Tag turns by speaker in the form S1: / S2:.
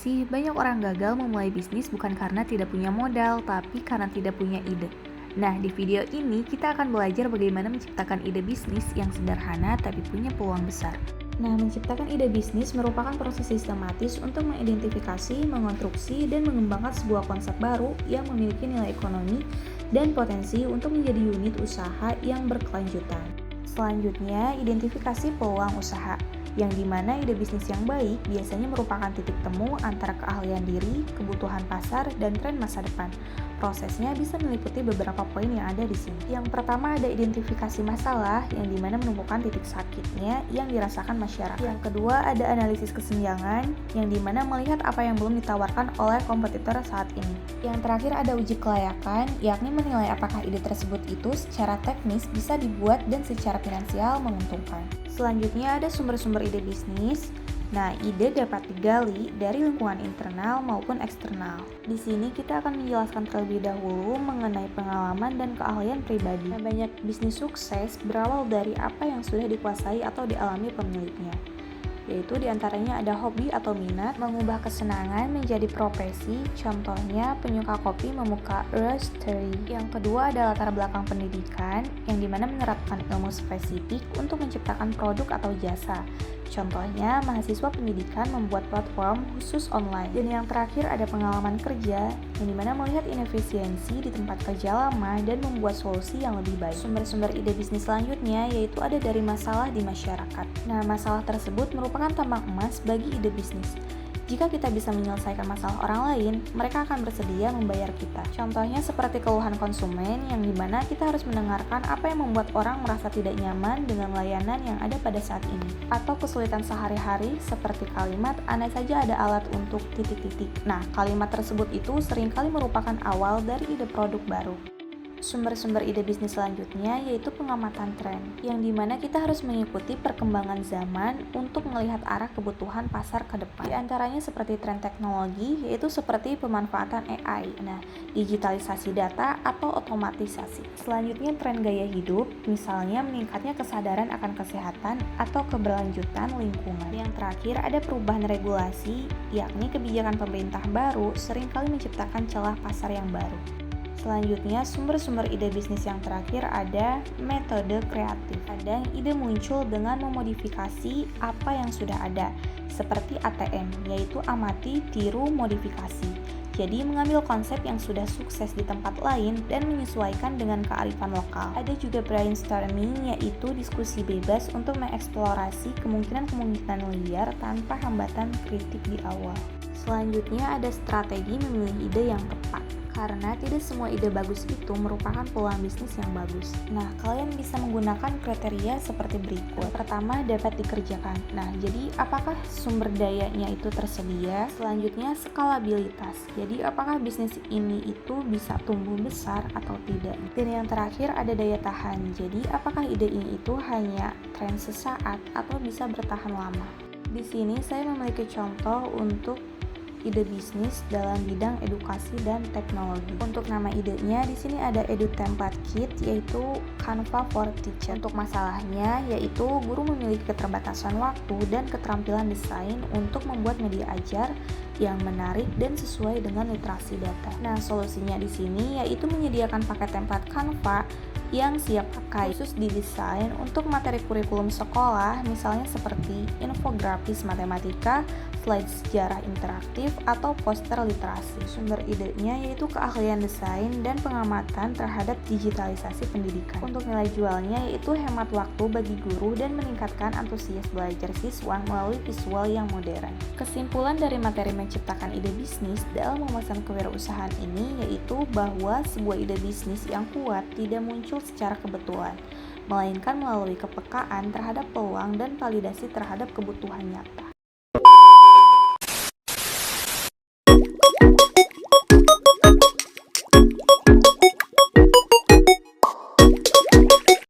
S1: sih, banyak orang gagal memulai bisnis bukan karena tidak punya modal, tapi karena tidak punya ide. Nah, di video ini kita akan belajar bagaimana menciptakan ide bisnis yang sederhana tapi punya peluang besar. Nah, menciptakan ide bisnis merupakan proses sistematis untuk mengidentifikasi, mengonstruksi, dan mengembangkan sebuah konsep baru yang memiliki nilai ekonomi dan potensi untuk menjadi unit usaha yang berkelanjutan. Selanjutnya, identifikasi peluang usaha, yang dimana ide bisnis yang baik biasanya merupakan titik temu antara keahlian diri, kebutuhan pasar, dan tren masa depan. Prosesnya bisa meliputi beberapa poin yang ada di sini. Yang pertama ada identifikasi masalah, yang dimana menemukan titik sakitnya yang dirasakan masyarakat. Yang kedua ada analisis kesenjangan, yang dimana melihat apa yang belum ditawarkan oleh kompetitor saat ini. Yang terakhir ada uji kelayakan, yakni menilai apakah ide tersebut itu secara teknis bisa dibuat dan secara finansial menguntungkan. Selanjutnya ada sumber-sumber ide bisnis. Nah, ide dapat digali dari lingkungan internal maupun eksternal. Di sini kita akan menjelaskan terlebih dahulu mengenai pengalaman dan keahlian pribadi. Nah, banyak bisnis sukses berawal dari apa yang sudah dikuasai atau dialami pemiliknya. Yaitu diantaranya ada hobi atau minat, mengubah kesenangan menjadi profesi, contohnya penyuka kopi membuka roastery. Yang kedua ada latar belakang pendidikan, yang dimana menerapkan ilmu spesifik untuk menciptakan produk atau jasa. Contohnya, mahasiswa pendidikan membuat platform khusus online. Dan yang terakhir ada pengalaman kerja, yang dimana melihat inefisiensi di tempat kerja lama dan membuat solusi yang lebih baik. Sumber-sumber ide bisnis selanjutnya yaitu ada dari masalah di masyarakat. Nah, masalah tersebut merupakan tambang emas bagi ide bisnis. Jika kita bisa menyelesaikan masalah orang lain, mereka akan bersedia membayar kita. Contohnya seperti keluhan konsumen, yang dimana kita harus mendengarkan apa yang membuat orang merasa tidak nyaman dengan layanan yang ada pada saat ini. Atau kesulitan sehari-hari seperti kalimat, andai saja ada alat untuk titik-titik. Nah, kalimat tersebut itu seringkali merupakan awal dari ide produk baru. Sumber-sumber ide bisnis selanjutnya yaitu pengamatan tren, yang dimana kita harus mengikuti perkembangan zaman untuk melihat arah kebutuhan pasar ke depan. Di antaranya seperti tren teknologi, yaitu seperti pemanfaatan AI, digitalisasi data atau otomatisasi. Selanjutnya tren gaya hidup, misalnya meningkatnya kesadaran akan kesehatan atau keberlanjutan lingkungan. Yang terakhir ada perubahan regulasi, yakni kebijakan pemerintah baru seringkali menciptakan celah pasar yang baru. Selanjutnya, sumber-sumber ide bisnis yang terakhir ada metode kreatif. Kadang ide muncul dengan memodifikasi apa yang sudah ada, seperti ATM, yaitu amati, tiru, modifikasi. Jadi, mengambil konsep yang sudah sukses di tempat lain dan menyesuaikan dengan kearifan lokal. Ada juga brainstorming, yaitu diskusi bebas untuk mengeksplorasi kemungkinan-kemungkinan liar tanpa hambatan kritik di awal. Selanjutnya ada strategi memilih ide yang tepat. Karena tidak semua ide bagus itu merupakan peluang bisnis yang bagus. Nah, kalian bisa menggunakan kriteria seperti berikut. Pertama, dapat dikerjakan. Nah, jadi apakah sumber dayanya itu tersedia? Selanjutnya, skalabilitas. Jadi, apakah bisnis ini itu bisa tumbuh besar atau tidak? Dan yang terakhir, ada daya tahan. Jadi, apakah ide ini itu hanya tren sesaat atau bisa bertahan lama? Di sini saya memiliki contoh untuk ide bisnis dalam bidang edukasi dan teknologi. Untuk nama idenya di sini ada Edu Template Kit, yaitu Canva for Teacher. Untuk masalahnya yaitu guru memiliki keterbatasan waktu dan keterampilan desain untuk membuat media ajar yang menarik dan sesuai dengan literasi data. Nah, solusinya di sini yaitu menyediakan paket template Canva yang siap pakai, khusus didesain untuk materi kurikulum sekolah, misalnya seperti infografis matematika, slide sejarah interaktif, atau poster literasi. Sumber idenya yaitu keahlian desain dan pengamatan terhadap digitalisasi pendidikan. Untuk nilai jualnya yaitu hemat waktu bagi guru dan meningkatkan antusias belajar siswa melalui visual yang modern. Kesimpulan dari materi menciptakan ide bisnis dalam memesan kewirausahaan ini yaitu bahwa sebuah ide bisnis yang kuat tidak muncul secara kebetulan, melainkan melalui kepekaan terhadap peluang dan validasi terhadap kebutuhan nyata.